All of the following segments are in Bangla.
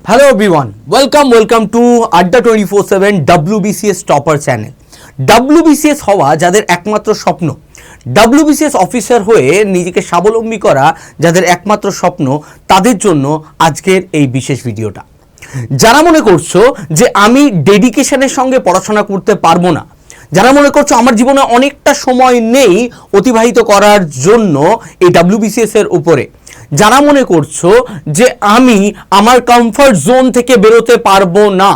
Hello everyone, welcome to Adda 24/7 WBCS topper channel. WBCS হওয়া যাদের একমাত্র স্বপ্ন, WBCS অফিসার হয়ে নিজেকে স্বাবলম্বী করা যাদের একমাত্র স্বপ্ন, তাদের জন্য আজকের এই বিশেষ ভিডিওটা। যারা মনে করছো যে আমি ডেডিকেশনের সঙ্গে পড়াশোনা করতে পারবো না, যারা মনে করছো আমার জীবনে অনেকটা সময় নেই অতিবাহিত করার জন্য এই WBCS এর উপরে, যারা মনে করছো যে আমি আমার কমফর্ট জোন থেকে বেরোতে পারবো না,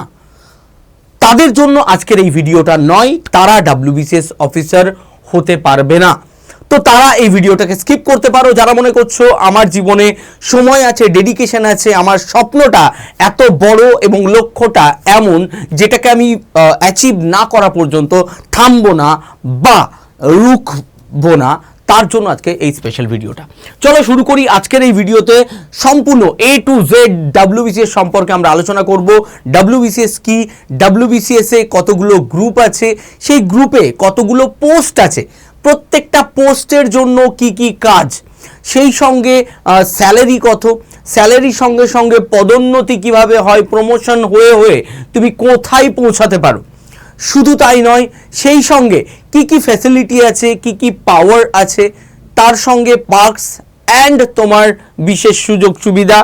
তাদের জন্য আজকের এই ভিডিওটা নয়। তারা WBCS অফিসার হতে পারবে না, তো তারা এই ভিডিওটাকে স্কিপ করতে পারো। যারা মনে করছো আমার জীবনে সময় আছে, ডেডিকেশন আছে, আমার স্বপ্নটা এত বড় এবং লক্ষ্যটা এমন যেটাকে আমি অ্যাচিভ না করা পর্যন্ত থামবো না বা রুখবো না, তার জন্য আজকে এই স্পেশাল ভিডিওটা। চলো শুরু করি। আজকের এই ভিডিওতে সম্পূর্ণ A to Z WBCS সম্পর্কে আমরা আলোচনা করব। WBCS কি, WBCS এ কতগুলো গ্রুপ আছে, সেই গ্রুপে কতগুলো পোস্ট আছে, প্রত্যেকটা পোস্টের জন্য কি কি কাজ, সেই সঙ্গে স্যালারি কত, স্যালারির সঙ্গে সঙ্গে পদোন্নতি কিভাবে হয়, প্রমোশন হয়ে হয়ে তুমি কোথায় পৌঁছাতে পারো। শুধু তাই নয়, সেই সঙ্গে কি কি ফ্যাসিলিটি আছে, কি কি পাওয়ার আছে, তার সঙ্গে পার্কস অ্যান্ড তোমার বিশেষ সুযোগ সুবিধা,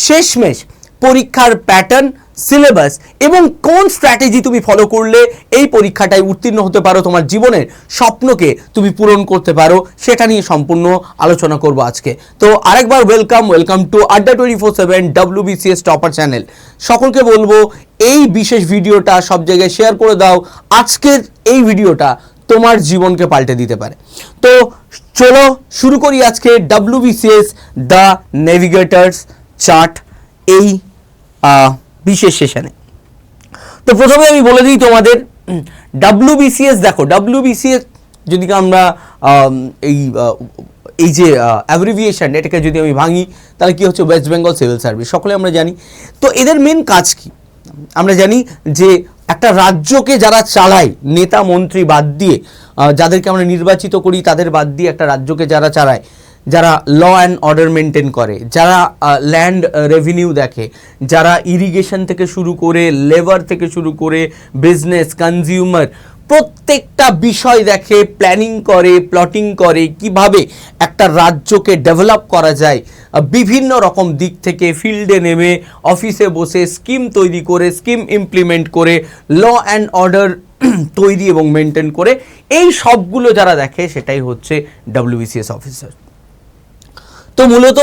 শেষমেশ পরীক্ষার প্যাটার্ন, সিলেবাস এবং কোন স্ট্র্যাটেজি তুমি ফলো করলে এই পরীক্ষাটায় উত্তীর্ণ হতে পারো, তোমার জীবনের স্বপ্নকে তুমি পূরণ করতে পারো, সেটা নিয়ে সম্পূর্ণ আলোচনা করব আজকে। তো আরেকবার ওয়েলকাম টু আড্ডা 24/7 WBCS টপার চ্যানেল। সকলকে বলবো এই বিশেষ ভিডিওটা সব জায়গায় শেয়ার করে দাও। আজকের এই ভিডিওটা তোমার জীবনকে পাল্টে দিতে পারে। তো চলো শুরু করি আজকে WBCS দ্য নেভিগেটরস চার্ট এই বিশেষ সেশনে। তো প্রথমে আমি বলে দিই তোমাদের WBCS, দেখো WBCS যদি আমরা এই যে অ্যাব্রিভিয়েশন, এটাকে যদি আমি ভাঙি তাহলে কি হচ্ছে, ওয়েস্ট বেঙ্গল সিভিল সার্ভিস, সকলে আমরা জানি। তো এদের মেন কাজ কি আমরা জানি, যে একটা রাজ্যকে যারা চালায়, নেতা মন্ত্রী বাদ দিয়ে, যাদেরকে আমরা নির্বাচিত করি তাদের বাদ দিয়ে একটা রাজ্যকে যারা চালায়, যারা ল অ্যান্ড অর্ডার মেনটেন করে, যারা ল্যান্ড রেভিনিউ দেখে, যারা ইরিগেশন থেকে শুরু করে, লেবার থেকে শুরু করে, বিজনেস, কনজিউমার, প্রত্যেকটা বিষয় দেখে, প্ল্যানিং করে, প্লটিং করে, কিভাবে একটা রাজ্যকে ডেভেলপ করা যায়, বিভিন্ন রকম দিক থেকে ফিল্ডে নেমে অফিসে বসে স্কিম তৈরি করে, স্কিম ইমপ্লিমেন্ট করে, ল অ্যান্ড অর্ডার তৈরি এবং মেনটেন করে, এই সবগুলো যারা দেখে সেটাই হচ্ছে WBCS অফিসার। তো মূলত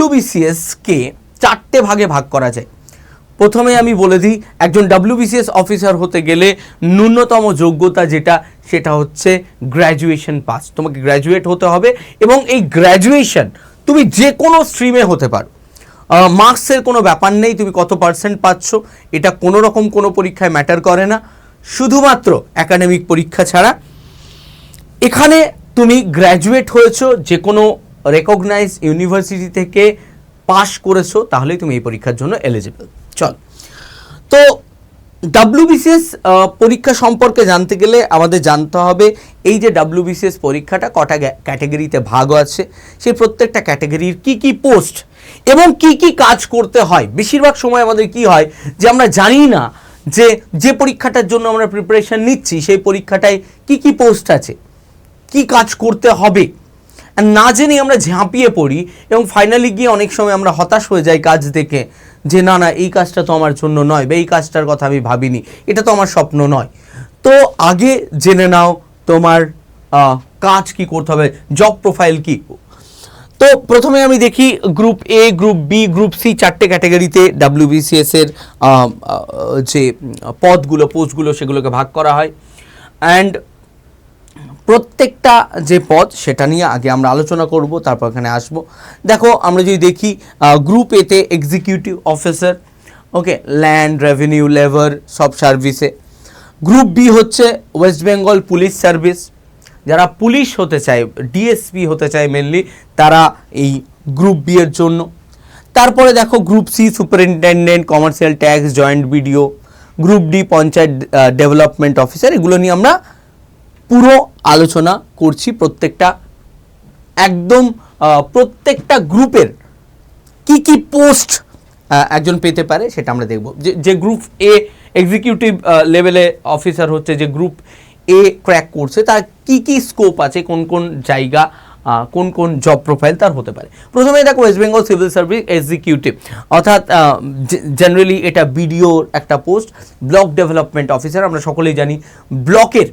WBCS কে চারটে ভাগে ভাগ করা যায়। প্রথমে আমি বলে দিই, একজন WBCS অফিসার হতে গেলে ন্যূনতম যোগ্যতা যেটা, সেটা হচ্ছে গ্র্যাজুয়েশন পাস। তোমাকে গ্র্যাজুয়েট হতে হবে এবং এই গ্র্যাজুয়েশন তুমি যে কোনো স্ট্রিমে হতে পারো, মার্কসের কোনো ব্যাপার নেই, তুমি কত পার্সেন্ট পাচ্ছ এটা কোনো রকম কোনো পরীক্ষায় ম্যাটার করে না, শুধুমাত্র একাডেমিক পরীক্ষা ছাড়া। এখানে তুমি গ্র্যাজুয়েট হয়েছো, যে কোনো রেকগনাইজ ইউনিভার্সিটি থেকে পাশ করেছো, তাহলেই তুমি এই পরীক্ষার জন্য এলিজিবল। চল, তো WBCS পরীক্ষা সম্পর্কে জানতে গেলে আমাদের জানতে হবে এই যে WBCS পরীক্ষাটা কটা ক্যাটাগরিতে ভাগ আছে, সেই প্রত্যেকটা ক্যাটাগরির কি কি পোস্ট এবং কি কি কাজ করতে হয়। বেশিরভাগ সময় আমাদের কি হয় যে আমরা জানি না যে পরীক্ষাটার জন্য আমরা প্রিপারেশন নিচ্ছি সেই পরীক্ষাটায় কি কি পোস্ট আছে, কি কাজ করতে হবে, না জেনে আমরা ঝাঁপিয়ে পড়ি এবং ফাইনালি গিয়ে অনেক সময় আমরা হতাশ হয়ে যাই কাজ দেখে, যে না এই কাজটা তো আমার জন্য নয়, বা এই কাজটার কথা আমি ভাবিনি, এটা তো আমার স্বপ্ন নয়। তো আগে জেনে নাও তোমার কাজ কি করতে হবে, জব প্রোফাইল কি। তো প্রথমে আমি দেখি group A, group B, group C, চারটে ক্যাটাগরিতে WBCS এর যে পদগুলো, পোস্টগুলো, সেগুলোকে ভাগ করা হয়। অ্যান্ড প্রত্যেকটা যে পদ সেটা নিয়ে আগে আমরা আলোচনা করব, তারপর এখানে আসব। দেখো আমরা যদি দেখি গ্রুপ এতে এক্সিকিউটিভ অফিসার, ওকে, ল্যান্ড রেভিনিউ, লেবার, সব সার্ভিসে। গ্রুপ বি হচ্ছে ওয়েস্ট বেঙ্গল পুলিশ সার্ভিস, যারা পুলিশ হতে চায়, DSP হতে চায় মেনলি, তারা এই গ্রুপ বি এর জন্য। তারপরে দেখো group C superintendent, commercial tax, joint BDO. Group D panchayat development officer. এগুলো নিয়ে আমরা পুরো আলোচনা করছি, প্রত্যেকটা একদম প্রত্যেকটা গ্রুপের কি কি পোস্ট একজন পেতে পারে সেটা আমরা দেখব। যে গ্রুপ এ এক্সিকিউটিভ লেভেলে অফিসার হচ্ছে, যে গ্রুপ এ ক্র্যাক করছে, তার কি কি স্কোপ আছে, কোন কোন জায়গা, কোন কোন জব প্রোফাইল তার হতে পারে। প্রথমে দেখো West Bengal civil service executive, অর্থাৎ জেনারেলি এটা বিডিওর একটা পোস্ট, ব্লক ডেভেলপমেন্ট অফিসার। আমরা সকলেই জানি ব্লকের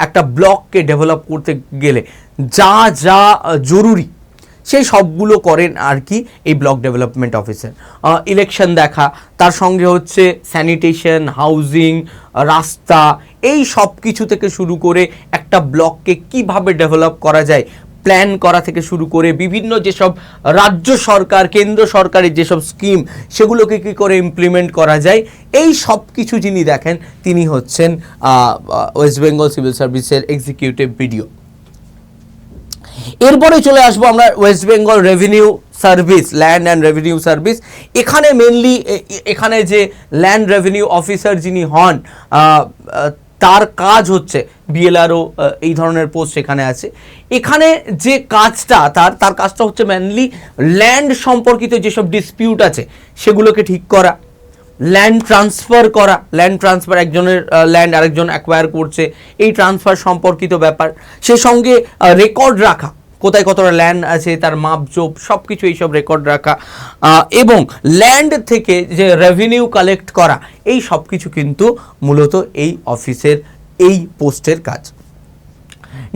একটা ব্লককে ডেভেলপ করতে গেলে যা যা জরুরি সেই সবগুলো করেন আর কি এই ব্লক ডেভেলপমেন্ট অফিসার। ইলেকশন দেখা, তার সঙ্গে হচ্ছে স্যানিটেশন, হাউজিং, রাস্তা, এই সব কিছু থেকে শুরু করে একটা ব্লককে কিভাবে ডেভেলপ করা যায় প্ল্যান করা থেকে শুরু করে বিভিন্ন যেসব রাজ্য সরকার কেন্দ্র সরকারের যেসব স্কিম সেগুলোকে কী করে ইমপ্লিমেন্ট করা যায়, এই সব কিছু যিনি দেখেন তিনি হচ্ছেন ওয়েস্ট বেঙ্গল সিভিল সার্ভিসের এক্সিকিউটিভ বিডিও। এরপরে চলে আসবো আমরা West Bengal revenue service, land and revenue service. এখানে মেনলি এখানে যে ল্যান্ড রেভিনিউ অফিসার যিনি হন তার কাজ হচ্ছে বিএলআরও, এই ধরনের পোস্ট এখানে আছে। এখানে যে কাজটা তার কাজটা হচ্ছে মেনলি ল্যান্ড সম্পর্কিত যেসব ডিসপিউট আছে সেগুলোকে ঠিক করা, ল্যান্ড ট্রান্সফার করা, ল্যান্ড ট্রান্সফার, একজনের ল্যান্ড আরেকজন অ্যাকোয়ার করছে, এই ট্রান্সফার সম্পর্কিত ব্যাপার, সে সঙ্গে রেকর্ড রাখা, কোথায় কতটা ল্যান্ড আছে তার মাপজোপ সব কিছু এইসব রেকর্ড রাখা, এবং ল্যান্ড থেকে যে রেভিনিউ কালেক্ট করা, এই সব কিছু কিন্তু মূলত এই অফিসের এই পোস্টের কাজ।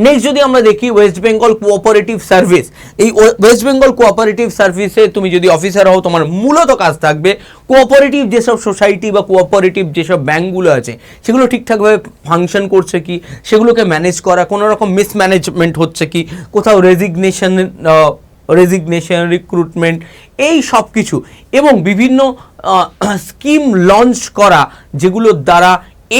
নেক্সট যদি আমরা দেখি ওয়েস্ট বেঙ্গল কোঅপারেটিভ সার্ভিস, এই ওয়েস্ট বেঙ্গল কোঅপারেটিভ সার্ভিসে তুমি যদি অফিসার হও তোমার মূলত কাজ থাকবে কোঅপারেটিভ যেসব সোসাইটি বা কোঅপারেটিভ যেসব ব্যাঙ্কগুলো আছে সেগুলো ঠিকঠাকভাবে ফাংশন করছে কি, সেগুলোকে ম্যানেজ করা, কোনো রকম মিসম্যানেজমেন্ট হচ্ছে কি, কোথাও রেজিগনেশন, রিক্রুটমেন্ট, এই সব কিছু, এবং বিভিন্ন স্কিম লঞ্চ করা যেগুলোর দ্বারা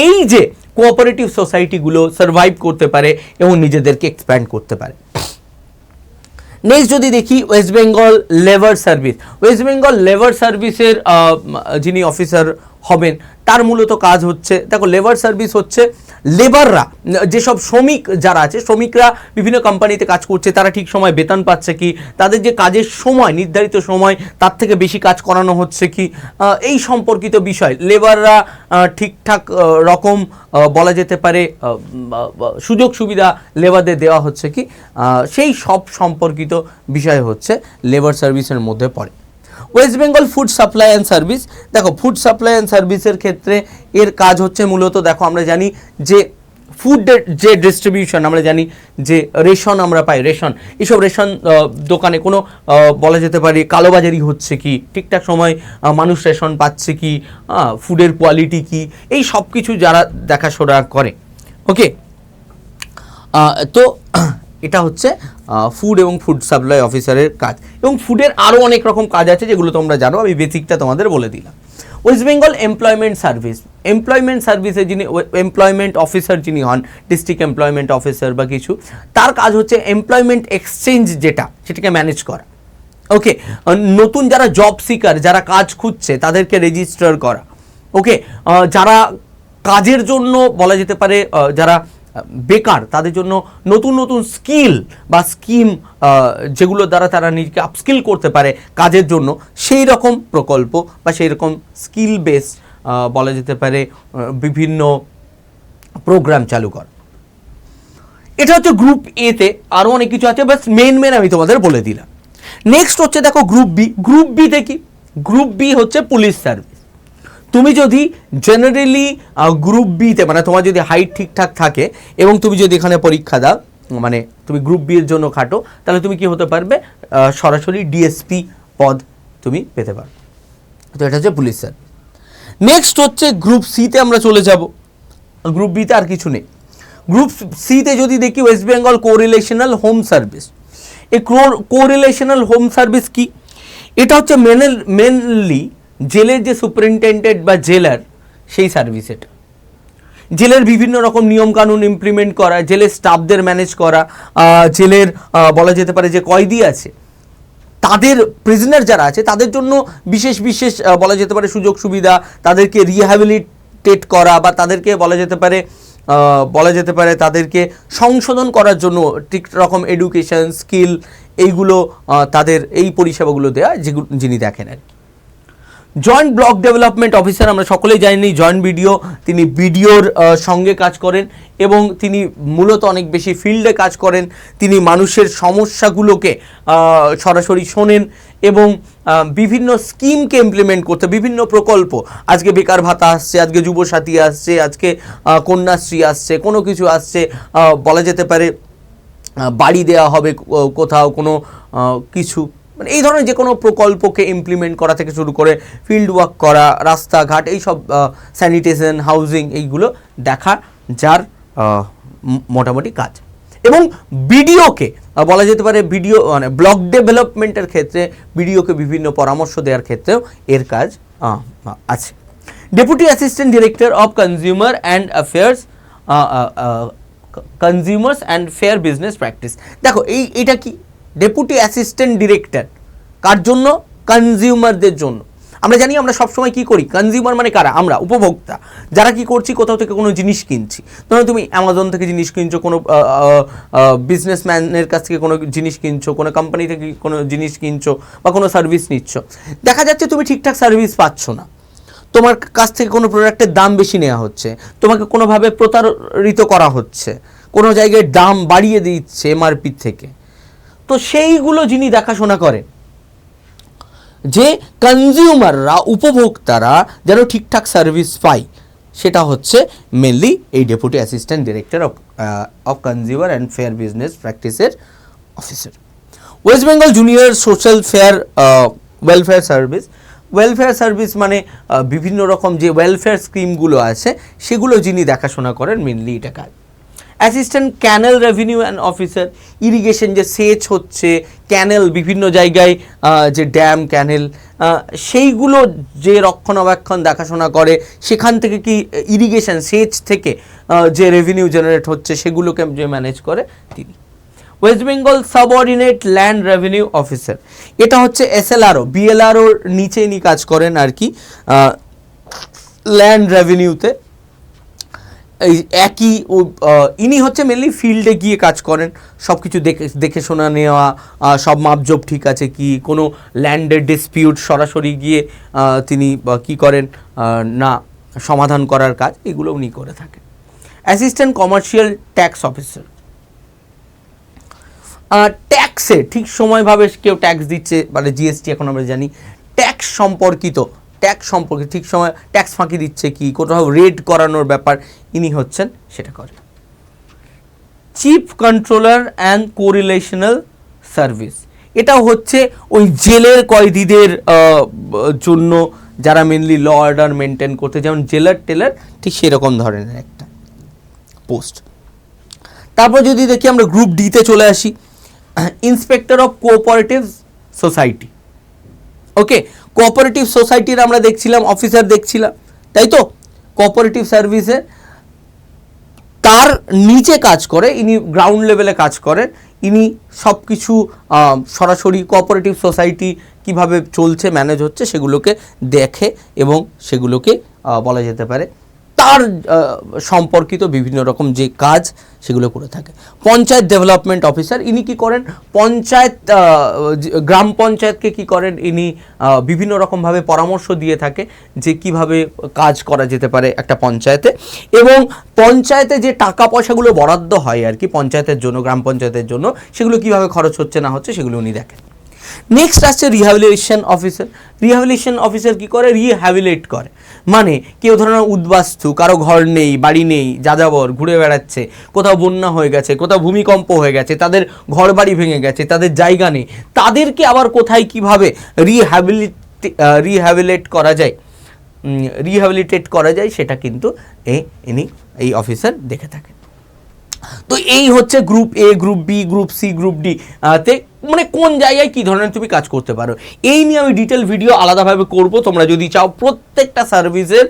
এই যে কোঅপারেটিভ সোসাইটিগুলো সার্ভাইভ করতে পারে এবং নিজেদেরকে এক্সপ্যান্ড করতে পারে। নেক্সট যদি দেখি West Bengal labour service, West Bengal labour সার্ভিসের যিনি অফিসার হবেন তার মূলত কাজ হচ্ছে, দেখো লেবার সার্ভিস হচ্ছে লেবাররা, যেসব শ্রমিক যারা আছে, শ্রমিকরা বিভিন্ন কোম্পানিতে কাজ করছে, তারা ঠিক সময় বেতন পাচ্ছে কি, তাদের যে কাজের সময় নির্ধারিত সময় তার থেকে বেশি কাজ করানো হচ্ছে কি, এই সম্পর্কিত বিষয়, লেবাররা ঠিকঠাক রকম বলা যেতে পারে সুযোগ সুবিধা লেবারদের দেওয়া হচ্ছে কি, সেই সব সম্পর্কিত বিষয় হচ্ছে লেবার সার্ভিসের মধ্যে পড়ে। West Bengal food supply and service, দেখো ফুড সাপ্লাই অ্যান্ড সার্ভিসের ক্ষেত্রে এর কাজ হচ্ছে মূলত, দেখো আমরা জানি যে ফুডের যে ডিস্ট্রিবিউশন, আমরা জানি যে রেশন আমরা পাই, রেশন, এইসব রেশন দোকানে কোনো বলা যেতে পারে কালোবাজারি হচ্ছে কি, ঠিকঠাক সময় মানুষ রেশন পাচ্ছে কি, ফুডের কোয়ালিটি কি, এই সব কিছু যারা দেখাশোনা করে। ওকে, তো এটা হচ্ছে ফুড এবং ফুড সাপ্লাই অফিসারের কাজ, এবং ফুডের আরও অনেক রকম কাজ আছে যেগুলো তোমরা জানো, আমি বেসিকটা তোমাদের বলে দিলাম। West Bengal employment service, employment সার্ভিসে যিনি এমপ্লয়মেন্ট অফিসার যিনি হন, ডিস্ট্রিক্ট এমপ্লয়মেন্ট অফিসার বা কিছু, তার কাজ হচ্ছে এমপ্লয়মেন্ট এক্সচেঞ্জ যেটা, সেটাকে ম্যানেজ করা। ওকে, নতুন যারা জব সিকার, যারা কাজ খুঁজছে তাদেরকে রেজিস্টার করা। ওকে, যারা কাজের জন্য বলা যেতে পারে যারা বেকার তাদের জন্য নতুন নতুন স্কিল বা স্কিম যেগুলো দ্বারা তারা নিজেকে আপস্কিল করতে পারে কাজের জন্য, সেই রকম প্রকল্প বা সেই রকম স্কিল বেস বলা যেতে পারে বিভিন্ন প্রোগ্রাম চালু কর। এটা হচ্ছে গ্রুপ এতে, আরও অনেক কিছু আছে, বাস মেন আমি তোমাদের বলে দিলাম। নেক্সট হচ্ছে দেখো গ্রুপ বি, গ্রুপ বিতে কি, গ্রুপ বি হচ্ছে পুলিশ সার্ভিস। তুমি যদি জেনারেলি গ্রুপ বিতে, মানে তোমার যদি হাইট ঠিকঠাক থাকে এবং তুমি যদি এখানে পরীক্ষা দাও, মানে তুমি গ্রুপ বি এর জন্য খাটো, তাহলে তুমি কি হতে পারবে, সরাসরি ডিএসপি পদ তুমি পেতে পারো। তো এটা হচ্ছে পুলিশ সার্ভিস। নেক্সট হচ্ছে গ্রুপ সিতে আমরা চলে যাব। গ্রুপ বিতে আর কিছু নেই। গ্রুপ সিতে যদি দেখি ওয়েস্ট বেঙ্গল কোরিলেশনাল হোম সার্ভিস। এই কোরিলেশনাল হোম সার্ভিস কি, এটা হচ্ছে মেনলি জেলের যে সুপারিনটেন্ডেন্ট বা জেলার, সেই সার্ভিস। এটা জেলের বিভিন্ন রকম নিয়মকানুন ইমপ্লিমেন্ট করা, জেলের স্টাফদের ম্যানেজ করা, জেলের বলা যেতে পারে যে কয়েদি আছে তাদের, প্রিজনার যারা আছে তাদের জন্য বিশেষ বিশেষ বলা যেতে পারে সুযোগ সুবিধা, তাদেরকে রিহ্যাবিলিটেট করা বা তাদেরকে বলা যেতে পারে তাদেরকে সংশোধন করার জন্য ঠিক রকম এডুকেশন, স্কিল, এইগুলো তাদের এই পরিষেবাগুলো দেওয়া যেগুলো যিনি দেখেন আর কি। জয়েন্ট ব্লক ডেভেলপমেন্ট অফিসার আমরা সকলেই জানি জয়েন্ট বিডিও, তিনি বিডিওর সঙ্গে কাজ করেন এবং তিনি মূলত অনেক বেশি ফিল্ডে কাজ করেন। তিনি মানুষের সমস্যাগুলোকে সরাসরি শোনেন এবং বিভিন্ন স্কিমকে ইমপ্লিমেন্ট করতে, বিভিন্ন প্রকল্প, আজকে বেকার ভাতা আসছে, আজকে যুবসাথী আসছে, আজকে কন্যাশ্রী আসছে, কোনো কিছু আসছে, বলা যেতে পারে বাড়ি দেওয়া হবে কোথাও, কোনো কিছু, মানে এই ধরনের যে কোনো প্রকল্পকে ইমপ্লিমেন্ট করা থেকে শুরু করে ফিল্ড ওয়ার্ক করা, রাস্তাঘাট, এইসব স্যানিটেশন, হাউজিং, এইগুলো দেখা যার মোটামুটি কাজ। এবং বিডিওকে বলা যেতে পারে বিডিও মানে ব্লক ডেভেলপমেন্টের ক্ষেত্রে বিডিওকে বিভিন্ন পরামর্শ দেওয়ার ক্ষেত্রেও এর কাজ আছে। Deputy assistant director of consumer and affairs, consumers and fair business practice. দেখো এইটা কি, ডেপুটি অ্যাসিস্ট্যান্ট ডিরেক্টর কার জন্য? কনজিউমারদের জন্য। আমরা জানি আমরা সবসময় কি করি, কনজিউমার মানে কারা? আমরা উপভোক্তা, যারা কি করছি, কোথাও থেকে কোনো জিনিস কিনছি। ধরো তুমি অ্যামাজন থেকে জিনিস কিনছো, কোনো বিজনেসম্যানের কাছ থেকে কোনো জিনিস কিনছো, কোনো কোম্পানি থেকে কোনো জিনিস কিনছো বা কোনো সার্ভিস নিচ্ছ, দেখা যাচ্ছে তুমি ঠিকঠাক সার্ভিস পাচ্ছ না, তোমার কাছ থেকে কোনো প্রোডাক্টের দাম বেশি নেওয়া হচ্ছে, তোমাকে কোনোভাবে প্রতারিত করা হচ্ছে, কোনো জায়গায় দাম বাড়িয়ে দিচ্ছে এমআরপি থেকে। তো সেইগুলো যিনি দেখাশোনা করেন, যে কনজিউমাররা, উপভোক্তারা যেন ঠিকঠাক সার্ভিস পায়, সেটা হচ্ছে মেনলি এই deputy assistant director of consumer and fair business প্র্যাকটিসের officer. West Bengal junior social fair welfare service. Welfare service মানে বিভিন্ন রকম যে ওয়েলফেয়ার স্কিমগুলো আছে সেগুলো যিনি দেখাশোনা করেন, মেনলি এটা কাজ। Assistant canal revenue and officer, irrigation যে সেচ হচ্ছে, ক্যানেল বিভিন্ন জায়গায় যে ড্যাম, ক্যানেল, সেইগুলো যে রক্ষণাবেক্ষণ দেখাশোনা করে, সেখান থেকে কি ইরিগেশন সেচ থেকে যে রেভিনিউ জেনারেট হচ্ছে সেগুলোকে যে ম্যানেজ করে তিনি। West Bengal subordinate land revenue officer, এটা হচ্ছে এসএলআরও, বিএলআরওর নিচে ইনি কাজ করেন আর কি, ল্যান্ড রেভিনিউতে। এই একই ইনি হচ্ছে মেনলি ফিল্ডে গিয়ে কাজ করেন, সব কিছু দেখে শোনা নেওয়া, সব মাপজোপ ঠিক আছে কি, কোনো ল্যান্ডের ডিসপিউট সরাসরি গিয়ে তিনি কি করেন না সমাধান করার কাজ, এগুলো উনি করে থাকেন। অ্যাসিস্ট্যান্ট কমার্শিয়াল ট্যাক্স অফিসার, ট্যাক্সে ঠিক সময়ভাবে কেউ ট্যাক্স দিচ্ছে, মানে জিএসটি এখন আমরা জানি, ট্যাক্স সম্পর্কিত ঠিক সময় ট্যাক্স ফাঁকি দিচ্ছে কি, কোথাও রেড করানোর ব্যাপার, ইনি হচ্ছেন সেটা করেন। চিফ কন্ট্রোলার অ্যান্ড কোরিলেশনাল সার্ভিস, এটাও হচ্ছে ওই জেলের কয়েদিদের জন্য, যারা মেনলি ল অর্ডার মেনটেন করতে, যেমন জেলার টেলার, ঠিক সেরকম ধরনের একটা পোস্ট। তারপর যদি দেখি আমরা গ্রুপ ডিতে চলে আসি, inspector of cooperative society. Okay, cooperative সোসাইটির আমরা দেখছিলাম অফিসার দেখছিলাম, তাই তো? কোঅপারেটিভ সার্ভিসে তার নিচে কাজ করে, ইনি গ্রাউন্ড লেভেলে কাজ করেন, ইনি সব কিছু সরাসরি কোঅপারেটিভ সোসাইটি কিভাবে চলছে, ম্যানেজ হচ্ছে, সেগুলোকে দেখে এবং সেগুলোকে বলা যেতে পারে তার সম্পর্কিত বিভিন্ন রকম যে কাজ সেগুলো করে থাকে। পঞ্চায়েত ডেভেলপমেন্ট অফিসার, ইনি কি করেন, পঞ্চায়েত, গ্রাম পঞ্চায়েতকে কি করেন, ইনি বিভিন্ন রকমভাবে পরামর্শ দিয়ে থাকে যে কিভাবে কাজ করা যেতে পারে একটা পঞ্চায়েতে, এবং পঞ্চায়েতে যে টাকা পয়সাগুলো বরাদ্দ হয় আর কি পঞ্চায়েতের জন্য, গ্রাম পঞ্চায়েতের জন্য, সেগুলো কিভাবে খরচ হচ্ছে না হচ্ছে সেগুলো উনি দেখেন। নেক্সট আসছে রিহ্যাবিলিটেশন অফিসার। রিহ্যাবিলিটেশন অফিসার কি করে, রিহ্যাবিলিট করে, মানে কেউ ধরনের উদ্বাস্তু, কারো ঘর নেই, বাড়ি নেই, যাযাবর ঘুরে বেড়াচ্ছে, কোথাও বন্যা হয়ে গেছে, কোথাও ভূমিকম্প হয়ে গেছে, তাদের ঘর বাড়ি ভেঙে গেছে, তাদের জায়গা নেই, তাদেরকে আবার কোথায় কিভাবে রিহ্যাবিলিটেট করা যায় সেটা কিন্তু ইনি এই অফিসার দেখে থাকেন। তো এই হচ্ছে group A, group B, group C, group D তে মানে কোন জায়গায় কী ধরনের তুমি কাজ করতে পারো, এই নিয়ে আমি ডিটেল ভিডিও আলাদাভাবে করব। তোমরা যদি চাও প্রত্যেকটা সার্ভিসের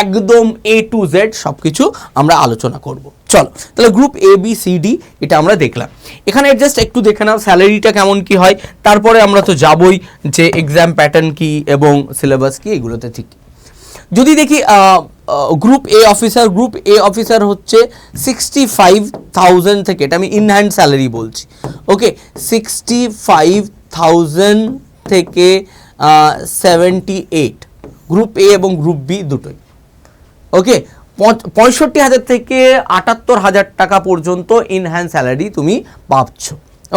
একদম A to Z সব কিছু আমরা আলোচনা করব। চলো তাহলে group A B C D এটা আমরা দেখলাম। এখানে জাস্ট একটু দেখে নাও স্যালারিটা কেমন কি হয়, তারপরে আমরা তো যাবই যে এক্সাম প্যাটার্ন কি এবং সিলেবাস কি, এগুলোতে ঠিক। যদি দেখি গ্রুপ এ অফিসার হচ্ছে 65,000 থেকে, এটা আমি ইন হ্যান্ড স্যালারি বলছি, ওকে, 65,000 থেকে 78, গ্রুপ এ এবং গ্রুপ বি দুটোই। ওকে, 65,000 থেকে 78,000 টাকা পর্যন্ত ইন হ্যান্ড স্যালারি তুমি পাচ্ছ।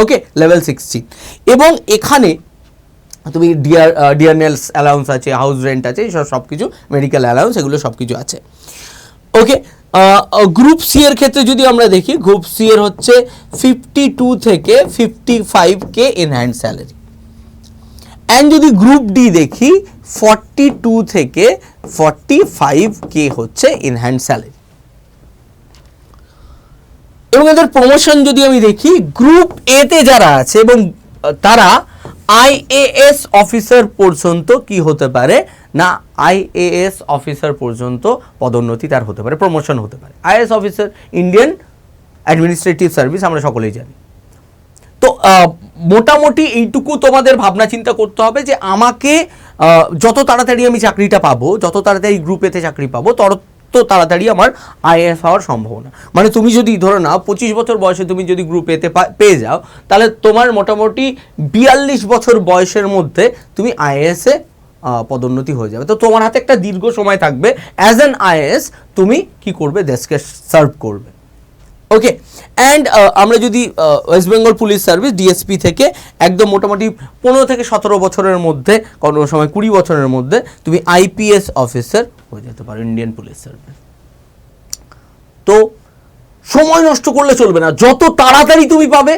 ওকে, লেভেল 16। এবং এখানে তুমি ডিয়ারনেলস অ্যালাউন্স আছে, হাউস রেন্ট আছে, সব কিছু, মেডিকেল অ্যালাউন্স, এগুলো সব কিছু আছে। ওকে, গ্রুপ সি এর ক্ষেত্রে যদি আমরা দেখি, গ্রুপ সি এর হচ্ছে 52 থেকে 55K in hand salary. And যদি গ্রুপ ডি দেখি, 42 থেকে 45K হচ্ছে ইন হ্যান্ড স্যালারি। এবং এদের প্রমোশন যদি আমি দেখি, গ্রুপ এতে যারা আছে এবং তারা IAS অফিসার পর্যন্ত কি হতে পারে না, IAS অফিসার পর্যন্ত পদোন্নতি তার হতে পারে, প্রমোশন হতে পারে। IAS officer, Indian administrative service, আমরা সকলেই জানি। তো মোটামুটি এইটুকু তোমাদের ভাবনা চিন্তা করতে হবে যে আমাকে যত তাড়াতাড়ি আমি চাকরিটা পাবো, যত তাড়াতাড়ি গ্রুপ এতে চাকরি পাবো, তত তাড়াতাড়ি আমার IAS হওয়ার সম্ভাবনা। মানে তুমি যদি ধরো না 25 বছর বয়সে তুমি যদি গ্রুপ এতে পেয়ে যাও, তাহলে তোমার মোটামুটি 42 বছর বয়সের মধ্যে তুমি IAS এ পদোন্নতি হয়ে যাবে। তো তোমার হাতে একটা দীর্ঘ সময় থাকবে, অ্যাজ অ্যান IAS তুমি কি করবে, দেশকে সার্ভ করবে। ওকে, অ্যান্ড আমরা যদি West Bengal police service DSP থেকে একদম মোটামুটি 15 থেকে 17 বছরের মধ্যে, কোনো সময় 20 বছরের মধ্যে তুমি IPS অফিসার হয়ে যেতে পারো, ইন্ডিয়ান পুলিশ সার্ভিস। তো সময় নষ্ট করলে চলবে না, যত তাড়াতাড়ি তুমি পাবে,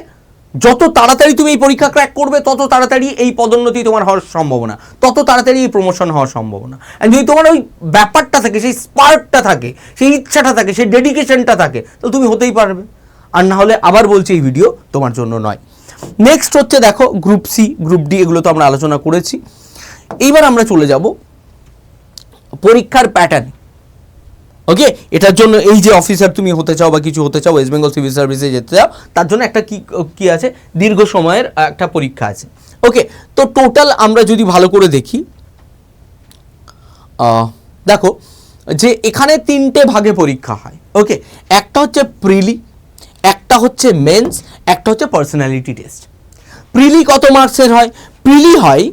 যত তাড়াতাড়ি তুমি এই পরীক্ষা ক্র্যাক করবে, তত তাড়াতাড়ি এই পদোন্নতি তোমার হওয়ার সম্ভাবনা, তত তাড়াতাড়ি এই প্রমোশন হওয়ার সম্ভাবনা। আর যদি তোমার ওই ব্যাপারটা থাকে, সেই স্পার্কটা থাকে, সেই ইচ্ছাটা থাকে, সেই ডেডিকেশনটা থাকে, তাহলে তুমি হতেই পারবে। আর না হলে আবার বলছি, এই ভিডিও তোমার জন্য নয়। নেক্সট হচ্ছে দেখো গ্রুপ সি, গ্রুপ ডি, এগুলো তো আমরা আলোচনা করেছি। এইবার আমরা চলে যাব পরীক্ষার প্যাটার্ন। ওকে, এটার জন্য এই যে অফিসার তুমি হতে চাও বা কিছু হতে চাও, ওয়েস্ট বেঙ্গল সিভিল সার্ভিসে যেতে চাও, তার জন্য একটা কি আছে, দীর্ঘ সময়ের একটা পরীক্ষা আছে। ওকে, তো টোটাল আমরা যদি ভালো করে দেখি, দেখো যে এখানে 3টে ভাগে পরীক্ষা হয়। ওকে, একটা হচ্ছে প্রিলি, একটা হচ্ছে মেন্স, একটা হচ্ছে পার্সোনালিটি টেস্ট। প্রিলি কত মার্কসের হয়? প্রিলি হয়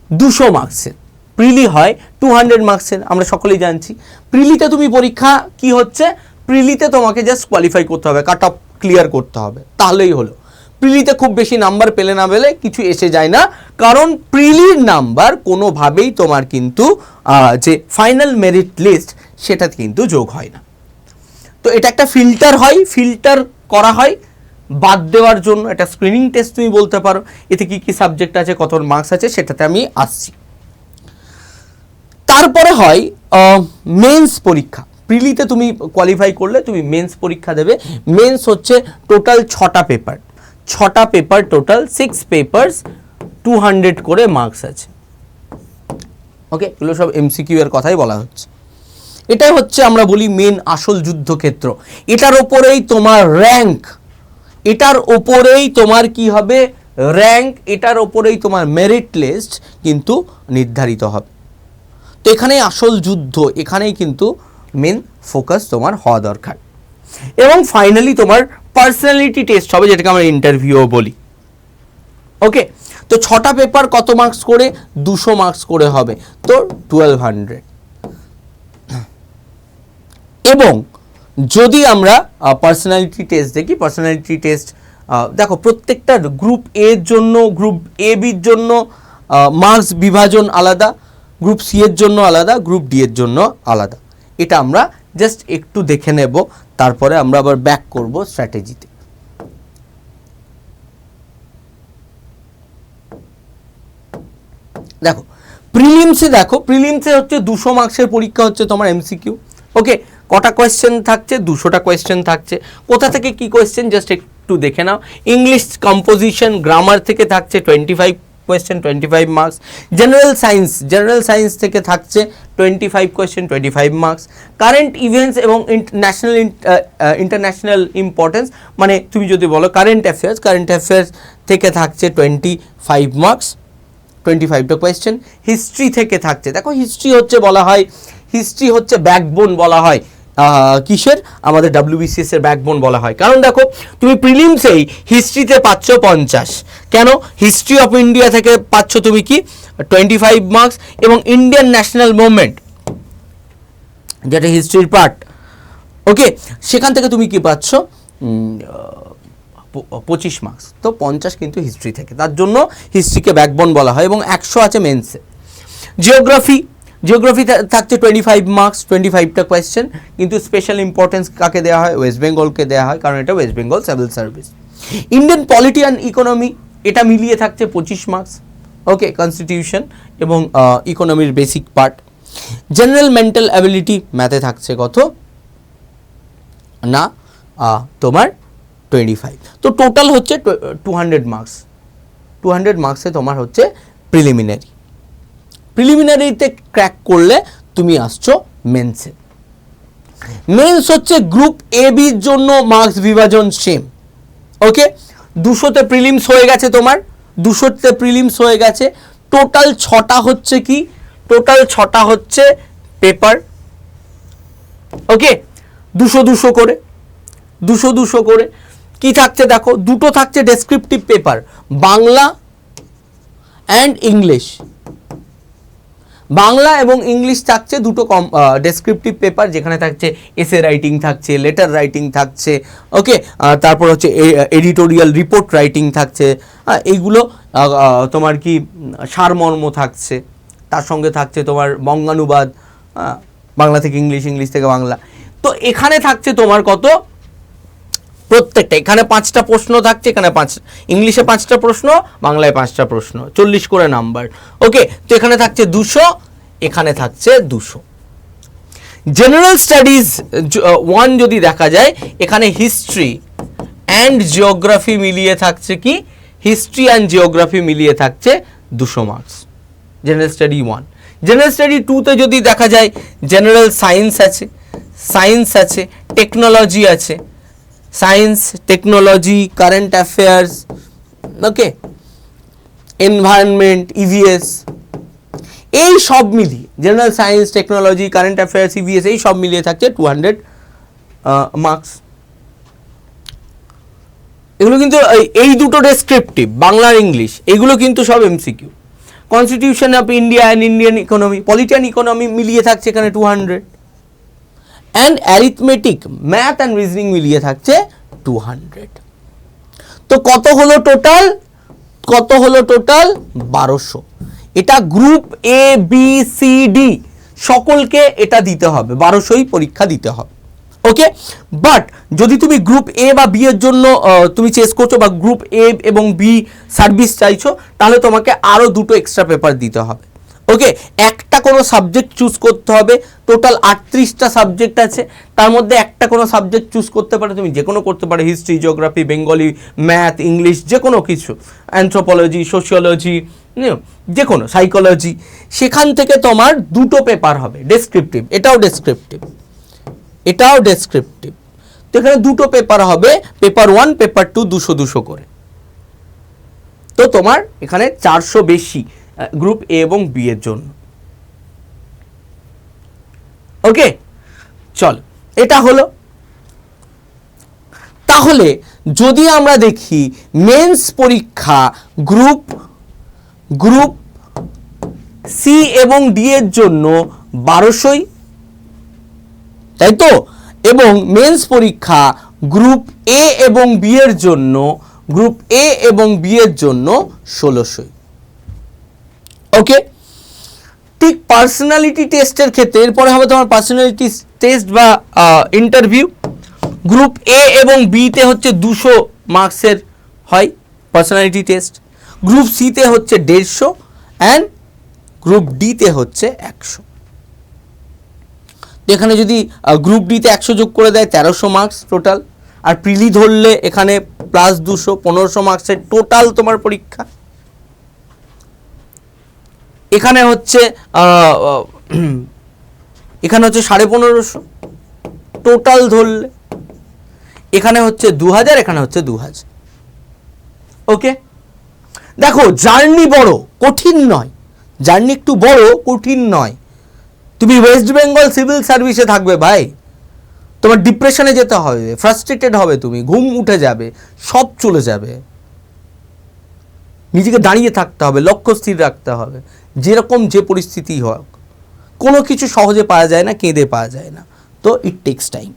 200 মার্কসের, প্রিলি হয় 200 মার্কসের, আমরা সকলেই জানছি। প্রিলিতে তুমি পরীক্ষা কি হচ্ছে, প্রিলিতে তোমাকে জাস্ট কোয়ালিফাই করতে হবে, কাট অফ ক্লিয়ার করতে হবে, তাহলেই হলো। প্রিলিতে খুব বেশি নাম্বার পেলে না পেলে কিছু এসে যায় না, কারণ প্রিলির নাম্বার কোনোভাবেই তোমার কিন্তু যে ফাইনাল মেরিট লিস্ট সেটাতে কিন্তু যোগ হয় না। তো এটা একটা ফিল্টার হয়, ফিল্টার করা হয় বাদ দেওয়ার জন্য, একটা স্ক্রিনিং টেস্ট তুমি বলতে পারো। এতে কি কি সাবজেক্ট আছে, কত মার্কস আছে, সেটাতে আমি আসছি। তারপরে হয় মেন্স পরীক্ষা। প্রিলিতে তুমি কোয়ালিফাই করলে তুমি মেন্স পরীক্ষা দেবে। মেন্স হচ্ছে টোটাল 6টা পেপার, 6টা পেপার টোটাল, 6 পেপার্স, 200 করে মার্কস আছে। ওকে, এগুলো সব MCQ এর কথাই বলা হচ্ছে। এটাই হচ্ছে আমরা বলি মেন আসল যুদ্ধক্ষেত্র। এটার ওপরেই তোমার র্যাঙ্ক, এটার ওপরেই তোমার কি হবে, র্যাঙ্ক, এটার ওপরেই তোমার মেরিট লিস্ট কিন্তু নির্ধারিত হবে। তো এখানেই আসল যুদ্ধ, এখানেই কিন্তু মেন ফোকাস তোমার হওয়া দরকার। এবং ফাইনালি তোমার পার্সোনালিটি টেস্ট হবে, যেটাকে আমরা ইন্টারভিউ বলি। ওকে, তো 6টা পেপার কত মার্কস করে, 200 মার্কস করে হবে, তো 1200। এবং যদি আমরা পার্সোনালিটি টেস্ট দেখি, পার্সোনালিটি টেস্ট দেখো প্রত্যেকটা গ্রুপ এর জন্য, গ্রুপ এ বির জন্য মার্কস বিভাজন আলাদা, গ্রুপ সি এর জন্য আলাদা, গ্রুপ ডি এর জন্য আলাদা। এটা আমরা জাস্ট একটু দেখে নেব, তারপরে আমরা আবার ব্যাক করব স্ট্র্যাটেজিতে। দেখো প্রিলিমসে, দেখো প্রিলিমসে হচ্ছে 200 মার্কসের পরীক্ষা হচ্ছে তোমার MCQ। ওকে, কটা কোয়েশ্চেন থাকছে, 200টা কোয়েশ্চেন থাকছে। কোথা থেকে কি কোয়েশ্চেন জাস্ট একটু দেখে নাও। ইংলিশ কম্পোজিশন, গ্রামার থেকে থাকছে 25 কোয়েশ্চেন, 25 মার্কস। জেনারেল সায়েন্স থেকে থাকছে 25 কোয়েশ্চেন, 25 মার্কস। কারেন্ট ইভেন্টস এবং ইন্টারন্যাশনাল ইম্পর্টেন্স, মানে তুমি যদি বলো কারেন্ট অ্যাফেয়ার্স থেকে থাকছে 25 মার্কস, 25টা কোয়েশ্চেন। হিস্ট্রি থেকে থাকছে, দেখো হিস্ট্রি হচ্ছে বলা হয়, হিস্ট্রি হচ্ছে ব্যাকবোন বলা হয় কিসের, আমাদের WBCS এর ব্যাকবোন বলা হয়। কারণ দেখো তুমি প্রিলিমসেই হিস্ট্রিতে পাচ্ছ 50, কেন, হিস্ট্রি অফ ইন্ডিয়া থেকে পাচ্ছ তুমি কি 25 মার্কস, এবং ইন্ডিয়ান ন্যাশনাল মুভমেন্ট যেটা হিস্ট্রির পার্ট, ওকে, সেখান থেকে তুমি কি পাচ্ছ 25 মার্কস। তো 50 কিন্তু হিস্ট্রি থেকে, তার জন্য হিস্ট্রিকে ব্যাকবোন বলা হয়, এবং 100 আছে মেন্সে। জিওগ্রাফি থাকছে 25 মার্কস, 25টা কোয়েশ্চেন, কিন্তু স্পেশাল ইম্পর্টেন্স কাকে দেওয়া হয়, ওয়েস্ট বেঙ্গলকে দেওয়া হয়, কারণ এটা West Bengal civil service. Indian polity and economy, এটা মিলিয়ে থাকছে 25 মার্কস, ওকে, কনস্টিটিউশন এবং ইকোনমির basic part. General mental ability ম্যাথে থাকছে কত না তোমার 25। তো টোটাল হচ্ছে 200 মার্কস, 200 মার্কসে তোমার হচ্ছে প্রিলিমিনারিতে ক্র্যাক করলে তুমি আসছো মেন্সে। মেন্স হচ্ছে গ্রুপ এ বির জন্য মার্কস বিভাজন সেম, ওকে, 200তে প্রিলিমস হয়ে গেছে তোমার, 200তে প্রিলিমস হয়ে গেছে, টোটাল 6টা হচ্ছে কি, টোটাল 6টা হচ্ছে পেপার, ওকে, 200 করে, 200 করে কি থাকছে দেখো, দুটো থাকছে descriptive paper, Bangla and English, Bangla এবং ইংলিশ থাকছে দুটো ডেসক্রিপটিভ পেপার, যেখানে থাকছে এসে রাইটিং থাকছে, লেটার রাইটিং থাকছে, ওকে, তারপর হচ্ছে এডিটোরিয়াল রিপোর্ট রাইটিং থাকছে, এইগুলো তোমার কি সারমর্ম থাকছে, তার সঙ্গে থাকছে তোমার বঙ্গানুবাদ, বাংলা থেকে ইংলিশ, ইংলিশ থেকে বাংলা। তো এখানে থাকছে তোমার কত, প্রত্যেকটা, এখানে 5টা প্রশ্ন থাকছে, এখানে ইংলিশে 5টা প্রশ্ন, বাংলায় 5টা প্রশ্ন, 40 করে নাম্বার, ওকে। তো এখানে থাকছে 200, এখানে থাকছে 200। জেনারেল স্টাডিজ 1 যদি দেখা যায়, এখানে হিস্ট্রি অ্যান্ড জিওগ্রাফি মিলিয়ে থাকছে কি, হিস্ট্রি অ্যান্ড জিওগ্রাফি মিলিয়ে থাকছে 200 marks, general study 1। General study 2তে যদি দেখা যায়, জেনারেল সায়েন্স আছে, টেকনোলজি আছে, science, technology, current affairs, okay, environment, EVS, এই সব মিলিয়ে general science, technology, current affairs, EVS, এই সব মিলিয়ে থাকছে 200 মার্কস। এগুলো কিন্তু এই দুটো ডেসক্রিপটিভ, বাংলা আর ইংলিশ, এগুলো কিন্তু সব MCQ. Constitution of India and Indian economy, polity and economy মিলিয়ে থাকছে এখানে 200, and arithmetic, math and reasoning মিলিয়ে থাকছে 200। তো কত হলো টোটাল, 1200। এটা group A B C D সকলকে এটা দিতে হবে, 1200ই পরীক্ষা দিতে হবে, ওকে। বাট যদি তুমি গ্রুপ এ বা বি এর জন্য তুমি চেস করছো, বা গ্রুপ এ এবং বি সার্ভিস চাইছো, তাহলে তোমাকে আরও 2টো এক্সট্রা পেপার দিতে হবে, ওকে। একটা কোনো সাবজেক্ট চুজ করতে হবে, টোটাল 38টা সাবজেক্ট আছে, তার মধ্যে একটা কোনো সাবজেক্ট চুজ করতে পারো, তুমি যে কোনো করতে পারো, history, geography, Bengali, math, English, যে কোনো কিছু, অ্যানথ্রোপোলজি, সোশিওলজি, যে কোনো, সাইকোলজি, সেখান থেকে তোমার 2টো পেপার হবে ডেসক্রিপটিভ, এটাও ডেসক্রিপটিভ। তো এখানে 2টো পেপার হবে, পেপার 1, পেপার 2, 200 করে। তো তোমার এখানে 400 বেশি গ্রুপ এ এবং বি এর জন্য, ওকে। চল, এটা হলো। তাহলে যদি আমরা দেখি মেন্স পরীক্ষা গ্রুপ সি এবং ডি এর জন্য 1200, তাই তো, এবং মেন্স পরীক্ষা গ্রুপ এ এবং বি এর জন্য 1600, ওকে। ঠিক পার্সোনালিটি টেস্টের ক্ষেত্রে এরপরে হবে তোমার পার্সোনালিটি টেস্ট বা ইন্টারভিউ। গ্রুপ এ এবং বিতে হচ্ছে 200 মার্কসের হয় পার্সোনালিটি টেস্ট, গ্রুপ সিতে হচ্ছে 150, অ্যান্ড গ্রুপ ডিতে হচ্ছে 100। এখানে যদি গ্রুপ ডিতে 100 যোগ করে দেয় 1300 মার্কস টোটাল, আর প্রিলি ধরলে এখানে প্লাস 200, 1500 মার্কসের টোটাল তোমার পরীক্ষা। এখানে হচ্ছে 1550 টোটাল ধরলে, এখানে হচ্ছে 2000, এখানে হচ্ছে 2000, ওকে। দেখো জার্নি বড়, কঠিন নয়, জার্নি একটু বড়, কঠিন নয়। তুমি ওয়েস্ট বেঙ্গল সিভিল সার্ভিসে থাকবে ভাই, তোমার ডিপ্রেশনে যেতে হবে, ফ্রাস্ট্রেটেড হবে, তুমি ঘুম উঠে যাবে, সব চলে যাবে। নিজেকে দাঁড়িয়ে থাকতে হবে, লক্ষ্য স্থির রাখতে হবে, যেরকম যে পরিস্থিতি হোক। কোনো কিছু সহজে পাওয়া যায় না, কেঁদে পাওয়া যায় না, তো ইট টেক্স টাইম।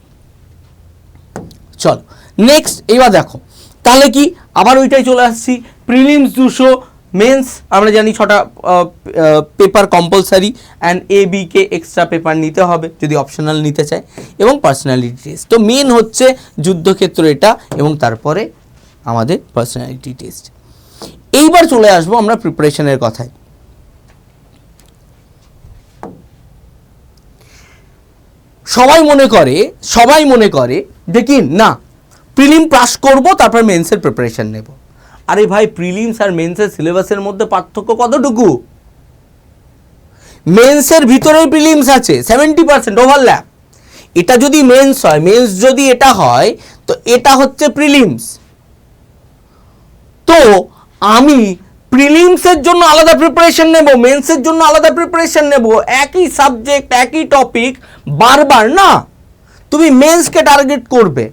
চলো নেক্সট, এবার দেখো তাহলে কি আবার ওইটাই চলে আসছি, প্রিলিমস 200, মেন্স আমরা জানি 6টা পেপার কম্পালসারি, অ্যান্ড AB কে এক্সট্রা পেপার নিতে হবে যদি অপশনাল নিতে চায়, এবং পার্সোনালিটি টেস্ট। তো মেন হচ্ছে যুদ্ধক্ষেত্র এটা, এবং তারপরে আমাদের পার্সোনালিটি টেস্ট। এইবার চলে আসবো আমরা প্রিপারেশনের কথায়। সবাই মনে করে দেখি না প্রিলিম পাস করব তারপর মেন্সের প্রিপারেশন নেব। আরে ভাই, প্রিলিমস আর মেন্সের সিলেবাসের মধ্যে পার্থক্য কতটুকু? মেন্সের ভিতরেই প্রিলিমস আছে, 70% ওভারল্যাপ। এটা যদি মেন্স হয়, মেন্স যদি এটা হয়, তো এটা হচ্ছে প্রিলিমস। তো আমি প্রিলিমসের জন্য আলাদা প্রিপারেশন নেব, মেন্সের জন্য আলাদা প্রিপারেশন নেব, একই সাবজেক্ট একই টপিক বারবার না। তুমি মেন্সকে টার্গেট করবে,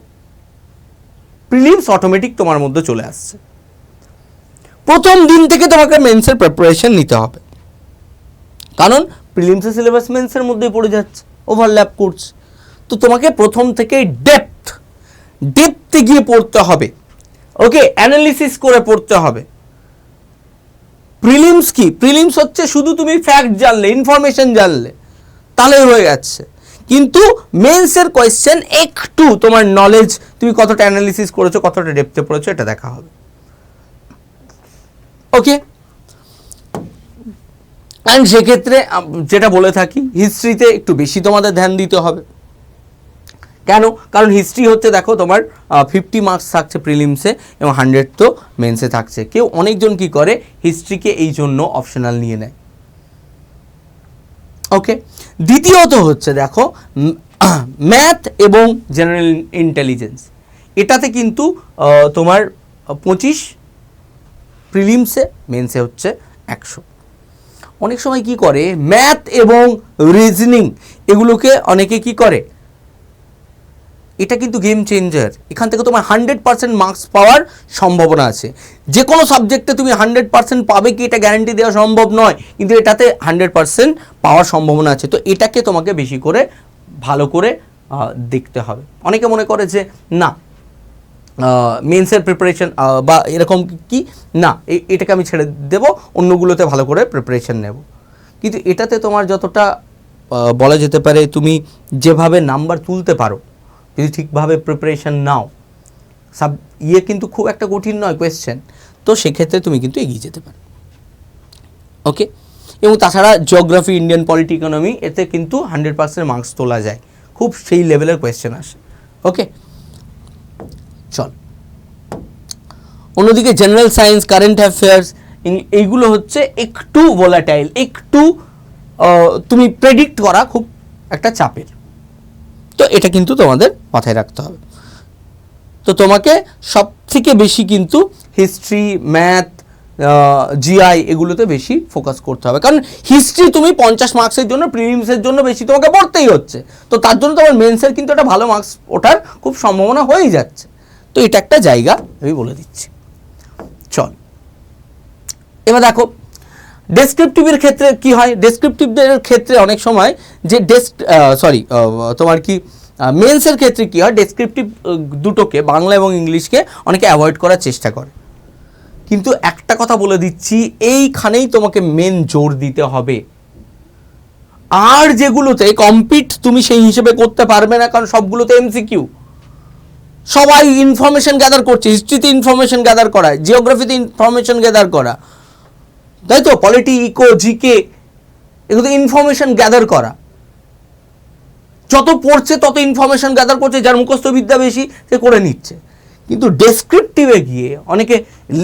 প্রিলিমস অটোমেটিক তোমার মধ্যে চলে আসছে। প্রথম দিন থেকে তোমাকে মেন্সের প্রিপারেশন নিতে হবে, কারণ প্রিলিমসের সিলেবাস মেন্সের মধ্যেই পড়ে যাচ্ছে, ওভারল্যাপ করছে। তো তোমাকে প্রথম থেকেই ডেপথে গিয়ে পড়তে হবে, ওকে, অ্যানালিসিস করে পড়তে হবে। প্রিলিমস কি? প্রিলিমস হচ্ছে শুধু তুমি ফ্যাক্ট জানলে, ইনফরমেশন জানলে, তাহলে হয়ে যাচ্ছে। কিন্তু মেন্সের কোয়েশ্চেন একটু তোমার নলেজ, তুমি কতটা অ্যানালিসিস করেছো, কতটা ডেপথে পড়েছো, এটা দেখা হবে। ওকে, অ্যান্ড সেক্ষেত্রে যেটা বলে থাকি, হিস্ট্রিতে একটু বেশি তোমাদের ধ্যান দিতে হবে। কেন? কারণ হিস্ট্রি হচ্ছে, দেখো তোমার 50 মার্কস থাকছে প্রিলিমসে এবং 100 তো মেন্সে থাকছে। অনেকজন কি করে, হিস্ট্রিকে এই জন্য অপশনাল নিয়ে নেয়। ওকে, দ্বিতীয়ত হচ্ছে দেখো ম্যাথ এবং জেনারেল ইন্টেলিজেন্স, এটাতে কিন্তু তোমার 25 প্রিলিমসে, মেন্সে হচ্ছে 100। অনেক সময় কি করে, ম্যাথ এবং রিজনিং এগুলোকে অনেকে কি করে, এটা কিন্তু গেম চেঞ্জার। এখান থেকে তোমার 100% মার্কস পাওয়ার সম্ভাবনা আছে। যে কোনো সাবজেক্টে তুমি 100% পাবে কি, এটা গ্যারান্টি দেওয়া সম্ভব নয়, কিন্তু এটাতে 100% পাওয়ার সম্ভাবনা আছে। তো এটাকে তোমাকে বেশি করে ভালো করে দেখতে হবে। অনেকে মনে করে যে না, মেন্সের প্রিপারেশন বা এরকম কি না, এটাকে আমি ছেড়ে দেব, অন্যগুলোতে ভালো করে প্রিপারেশন নেব। কিন্তু এটাতে তোমার যতটা বলা যেতে পারে, তুমি যেভাবে নাম্বার তুলতে পারো যদি ঠিকভাবে প্রিপারেশন নাও, কিন্তু খুব একটা কঠিন নয় কোয়েশ্চেন, তো সেক্ষেত্রে তুমি কিন্তু এগিয়ে যেতে পারো। ওকে, এবং তাছাড়া জিওগ্রাফি, ইন্ডিয়ান পলিটি, ইকোনমি, এতে কিন্তু 100% মার্কস তোলা যায়, খুব সেই লেভেলের কোয়েশ্চেন আসে। ওকে, চল অন্যদিকে জেনারেল সায়েন্স, কারেন্ট অ্যাফেয়ার্স, এইগুলো হচ্ছে একটু ভোলাটাইল, একটু তুমি প্রেডিক্ট করা খুব একটা চাপের। তো এটা কিন্তু তোমাদের মাথায় রাখতে হবে। তো তোমাকে সব থেকে বেশি কিন্তু হিস্ট্রি, ম্যাথ, জিআই এগুলোতে বেশি ফোকাস করতে হবে, কারণ হিস্ট্রি তুমি 50 মার্কসের জন্য, প্রিলিমসের জন্য বেশি তোমাকে পড়তেই হচ্ছে। তো তার জন্য তোমার মেন্সের কিন্তু একটা ভালো মার্কস ওঠার খুব সম্ভাবনা হয়েই যাচ্ছে। তো এটা একটা জায়গা আমি বলে দিচ্ছি। চল এবার দেখো ডেসক্রিপটিভের ক্ষেত্রে কি হয়। ডেসক্রিপটিভদের ক্ষেত্রে অনেক সময় যে তোমার কি মেন্সের ক্ষেত্রে কি হয়, ডেসক্রিপটিভ দুটোকে, বাংলা এবং ইংলিশকে অনেকে অ্যাভয়েড করার চেষ্টা করে। কিন্তু একটা কথা বলে দিচ্ছি, এইখানেই তোমাকে মেন জোর দিতে হবে। আর যেগুলোতে কম্পিট তুমি সেই হিসেবে করতে পারবে না, কারণ সবগুলোতে এমসিকিউ। সবাই ইনফরমেশন গ্যাদার করছে, হিস্ট্রিতে ইনফরমেশন গ্যাদার করা, জিওগ্রাফিতে ইনফরমেশন গ্যাদার করা, তাই তো, পলিটি, ইকো, জিকে, এগুলো ইনফরমেশন গ্যাদার করা। যত পড়ছে তত ইনফরমেশন গ্যাদার করছে, যার মুখস্থ বিদ্যা বেশি সে করে নিচ্ছে। কিন্তু ডেসক্রিপটিভে গিয়ে অনেকে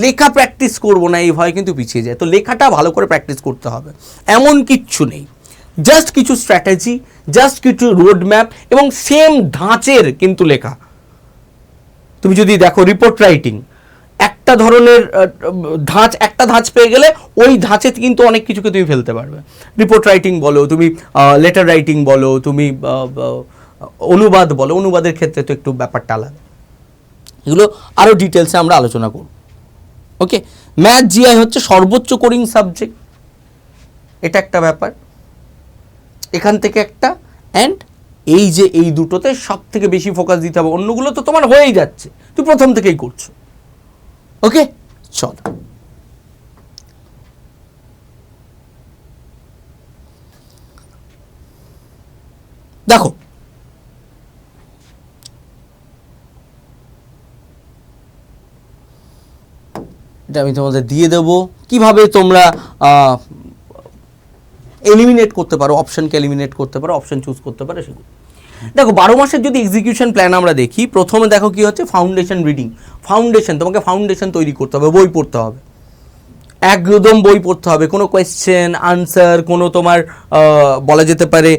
লেখা প্র্যাকটিস করবো না, এই ভয় কিন্তু পিছিয়ে যায়। তো লেখাটা ভালো করে প্র্যাকটিস করতে হবে, এমন কিচ্ছু নেই। জাস্ট কিছু স্ট্র্যাটেজি, জাস্ট কিছু রোড ম্যাপ এবং সেম ধাঁচের কিন্তু লেখা। তুমি যদি দেখো রিপোর্ট রাইটিং, একটা ধরনের একটা ধাঁচ পেয়ে গেলে ওই ধাঁচে কিন্তু অনেক কিছুকে তুমি ফেলতে পারবে। রিপোর্ট রাইটিং বলো, তুমি লেটার রাইটিং বলো, তুমি অনুবাদ বলে, অনুবাদের ক্ষেত্রে তো একটু ব্যাপারটা আলাদা। এগুলো আরও ডিটেলসে আমরা আলোচনা করব। ওকে, ম্যাথ জিআই হচ্ছে সর্বোচ্চ কোরিং সাবজেক্ট, এটা একটা ব্যাপার, এখান থেকে একটা। অ্যান্ড এই যে এই দুটোতে সব থেকে বেশি ফোকাস দিতে হবে, অন্যগুলো তো তোমার হয়েই যাচ্ছে, তুই প্রথম থেকেই করছো। ওকে, চল দেখো, এটা আমি তোমাদের দিয়ে দেবো কিভাবে তোমরা এলিমিনেট করতে পারো, অপশনকে এলিমিনেট করতে পারো, অপশন চুজ করতে পারো সেগুলো। দেখো 12 মাসের যদি এক্সিকিউশন প্ল্যান আমরা দেখি, প্রথমে দেখো কি হচ্ছে ফাউন্ডেশন রিডিং। ফাউন্ডেশন, তোমাকে ফাউন্ডেশন তৈরি করতে হবে, বই পড়তে হবে, একদম বই পড়তে হবে, কোনো কোয়েশ্চেন আনসার, কোনো তোমার বলা যেতে পারে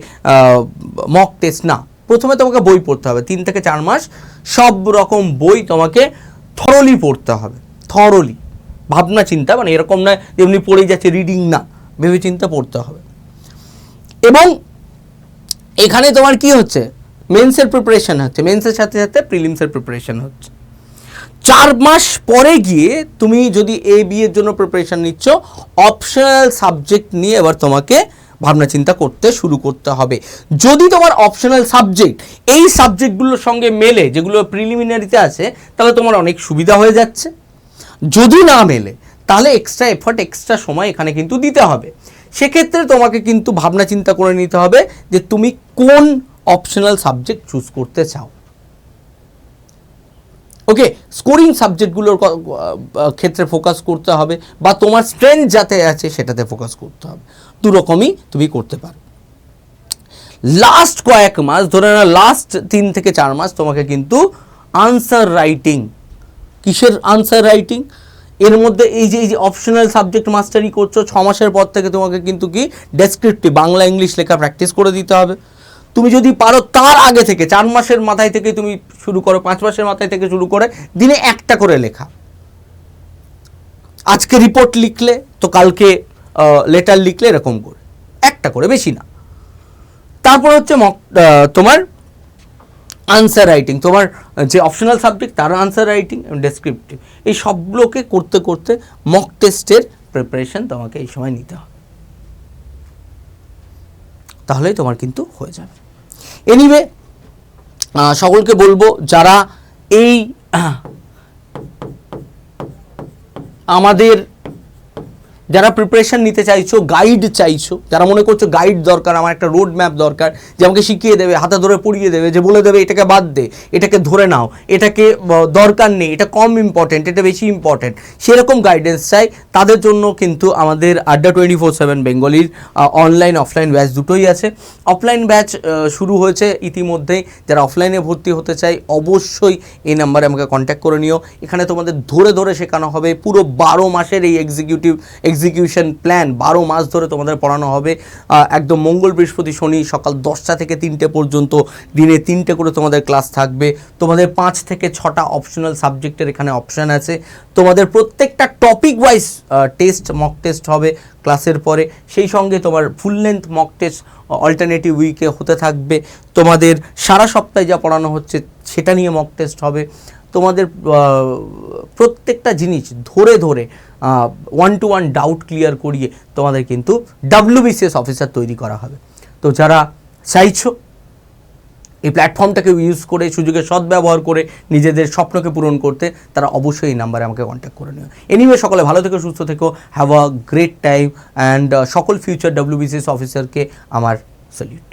মক টেস্ট না, প্রথমে তোমাকে বই পড়তে হবে। 3 থেকে 4 মাস সব রকম বই তোমাকে থরলি পড়তে হবে, থরলি, ভাবনা চিন্তা, মানে এরকম নয় যেমনি পড়েই যাচ্ছে রিডিং না, ভেবে চিন্তা পড়তে হবে। এবং এখানে তোমার কি হচ্ছে, মেন্সের প্রিপারেশন হচ্ছে, মেন্সের সাথে সাথে প্রিলিমসের প্রিপারেশন হচ্ছে। 4 মাস পরে গিয়ে তুমি যদি বি এর জন্য প্রিপারেশন নিচ্ছ, অপশনাল সাবজেক্ট নিয়ে এবার তোমাকে ভাবনা চিন্তা করতে শুরু করতে হবে। যদি তোমার অপশনাল সাবজেক্ট এই সাবজেক্টগুলোর সঙ্গে মেলে, যেগুলো প্রিলিমিনারিতে আছে, তাহলে তোমার অনেক সুবিধা হয়ে যাচ্ছে। যদি না মেলে তাহলে এক্সট্রা এফর্ট, এক্সট্রা সময় এখানে কিন্তু দিতে হবে। সেক্ষেত্রে তোমাকে কিন্তু ভাবনা চিন্তা করে নিতে হবে যে তুমি কোন অপশনাল সাবজেক্ট চুজ করতে চাও। ওকে, স্কোরিং সাবজেক্টগুলোর ক্ষেত্রে ফোকাস করতে হবে, বা তোমার স্ট্রেংথ যাতে আছে সেটাতে ফোকাস করতে হবে। দু রকমই তুমি করতে পারো। লাস্ট কয়েক মাস, ধরে না লাস্ট 3 থেকে 4 মাস তোমাকে কিন্তু আনসার রাইটিং, কিসের আনসার রাইটিং, এর মধ্যে এই যে অপশনাল সাবজেক্ট মাস্টারি করছো, 6 মাসের পর থেকে তোমাকে কিন্তু কি ডেসক্রিপটিভ বাংলা ইংলিশ লেখা প্র্যাকটিস করে দিতে হবে। তুমি যদি পারো তার আগে থেকে 4 মাসের মাথায় থেকে তুমি শুরু করো, 5 মাসের মাথায় থেকে শুরু করে দিনে একটা করে লেখা। আজকে রিপোর্ট লিখলে তো কালকে লেটার লিখলে, এরকম করে একটা করে, বেশি না। তারপর হচ্ছে তোমার আনসার রাইটিং, তোমার যে অপশনাল সাবজেক্ট তার আনসার রাইটিং এবং ডেসক্রিপটিভ, এই সবগুলোকে করতে করতে মক টেস্টের প্রিপারেশন তোমাকে এই সময় নিতে হবে, তাহলেই তোমার কিন্তু হয়ে যাবে। এনিওয়ে, সকলকে বলবো যারা এই আমাদের যারা প্রিপারেশন নিতে চাইছো, গাইড চাইছো, যারা মনে করছো গাইড দরকার, আমার একটা রোড ম্যাপ দরকার, যে আমাকে শিখিয়ে দেবে, হাতে ধরে পড়িয়ে দেবে, যে বলে দেবে এটাকে বাদ দে, এটাকে ধরে নাও, এটাকে দরকার নেই, এটা কম ইম্পর্টেন্ট, এটা বেশি ইম্পর্টেন্ট, সেরকম গাইডেন্স চাই, তাদের জন্য কিন্তু আমাদের আড্ডা 24/7 বেঙ্গলির অনলাইন অফলাইন ব্যাচ দুটোই আছে। অফলাইন ব্যাচ শুরু হয়েছে ইতিমধ্যেই, যারা অফলাইনে ভর্তি হতে চাই অবশ্যই এই নাম্বারে আমাকে কন্ট্যাক্ট করে নিও। এখানে তোমাদের ধরে ধরে শেখানো হবে, পুরো 12 মাসের এই এক্সিকিউশন প্ল্যান 12 মাস ধরে তোমাদের পড়ানো হবে। একদম মঙ্গল বৃহস্পতি শনি সকাল 10টা থেকে 3টে পর্যন্ত দিনে 3টে করে তোমাদের ক্লাস থাকবে। তোমাদের 5 থেকে 6টা অপশনাল সাবজেক্টের এখানে অপশান আছে। তোমাদের প্রত্যেকটা topic wise test, mock test হবে ক্লাসের পরে, সেই সঙ্গে তোমার full length mock test alternative উইকে হতে থাকবে। তোমাদের সারা সপ্তাহে যা পড়ানো হচ্ছে সেটা নিয়ে মক টেস্ট হবে। তোমাদের প্রত্যেকটা জিনিস ধরে ধরে 1-to-1 ডাউট ক্লিয়ার করিয়ে তোমাদের কিন্তু WBCS অফিসার তৈরি করা হবে। তো যারা চাইছো এই প্ল্যাটফর্মটাকে ইউজ করে, সুযোগের সদ্ব্যবহার করে নিজেদের স্বপ্নকে পূরণ করতে, তারা অবশ্যই এই নাম্বারে আমাকে কন্ট্যাক্ট করে নিও। এনিওয়ে, সকলে ভালো থেকো, সুস্থ থেকো, have a great time, and সকল ফিউচার WBCS অফিসারকে আমার স্যালিউট।